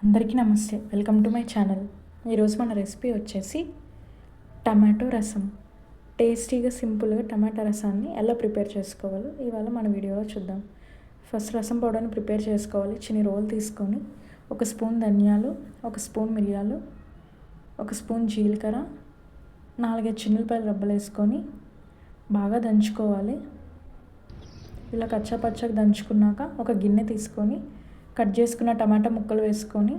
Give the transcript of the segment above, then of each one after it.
అందరికీ నమస్తే, welcome to my channel. ఈరోజు మన రెసిపీ వచ్చేసి టమాటో రసం. టేస్టీగా సింపుల్గా టమాటో రసాన్ని ఎలా ప్రిపేర్ చేసుకోవాలో ఇవాళ మన వీడియోలో చూద్దాం. ఫస్ట్ రసం పౌడర్ని ప్రిపేర్ చేసుకోవాలి. చిన్న రోల్ తీసుకొని 1 స్పూన్ ధనియాలు, 1 స్పూన్ మిరియాలు, 1 స్పూన్ జీలకర్ర, 4-5 చిన్నులపాయలు రబ్బలు వేసుకొని బాగా దంచుకోవాలి. ఇలా కచ్చాపచ్చగా దంచుకున్నాక ఒక గిన్నె తీసుకొని కట్ చేసుకున్న టమాటా ముక్కలు వేసుకొని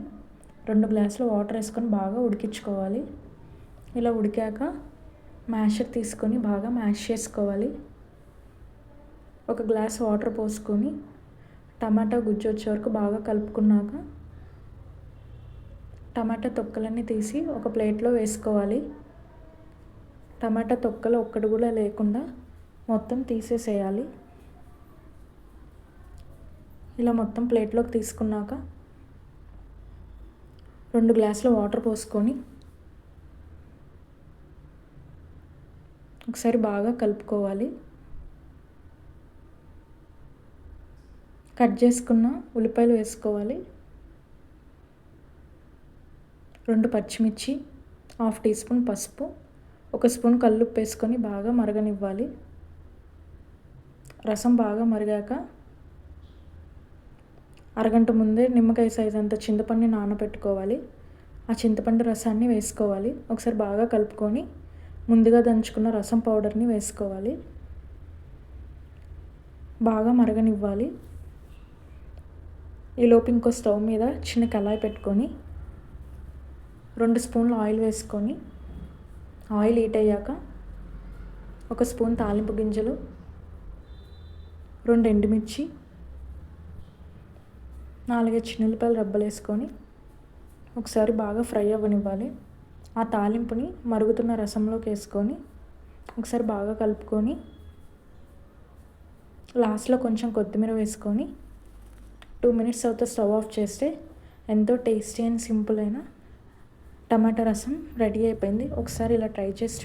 2 గ్లాసుల వాటర్ వేసుకొని బాగా ఉడికించుకోవాలి. ఇలా ఉడికాక మ్యాషర్ తీసుకొని బాగా మ్యాష్ చేసుకోవాలి. 1 గ్లాస్ వాటర్ పోసుకొని టమాటా గుజ్జు వచ్చే వరకు బాగా కలుపుకున్నాక టమాటా తొక్కలన్నీ తీసి ఒక ప్లేట్లో వేసుకోవాలి. టమాటా తొక్కలు ఒక్కటి కూడా లేకుండా మొత్తం తీసేసేయాలి. ఇలా మొత్తం ప్లేట్లోకి తీసుకున్నాక 2 గ్లాసుల వాటర్ పోసుకొని ఒకసారి బాగా కలుపుకోవాలి. కట్ చేసుకున్న ఉల్లిపాయలు వేసుకోవాలి. 2 పచ్చిమిర్చి, 1/2 టీ స్పూన్ పసుపు, 1 స్పూన్ కల్లుప్పు వేసుకొని బాగా మరగనివ్వాలి. రసం బాగా మరిగాక అరగంట ముందే నిమ్మకాయ సైజ్ అంత చింతపండుని నానబెట్టుకోవాలి. ఆ చింతపండు రసాన్ని వేసుకోవాలి. ఒకసారి బాగా కలుపుకొని ముందుగా దంచుకున్న రసం పౌడర్ని వేసుకోవాలి. బాగా మరగనివ్వాలి. ఈలోపు ఇంకో స్టవ్ మీద చిన్న కళాయి పెట్టుకొని 2 స్పూన్లు ఆయిల్ వేసుకొని ఆయిల్ హీట్ అయ్యాక 1 స్పూన్ తాలింపు గింజలు, 2 ఎండుమిర్చి, 4-5 చిన్నులపాయలు రబ్బలు వేసుకొని ఒకసారి బాగా ఫ్రై అవ్వనివ్వాలి. ఆ తాలింపుని మరుగుతున్న రసంలోకి వేసుకొని ఒకసారి బాగా కలుపుకొని లాస్ట్లో కొంచెం కొత్తిమీర వేసుకొని 2 మినిట్స్ తర్వాత స్టవ్ ఆఫ్ చేస్తే ఎంతో టేస్టీ అండ్ సింపుల్ అయిన టమాటా రసం రెడీ అయిపోయింది. ఒకసారి ఇలా ట్రై చేసి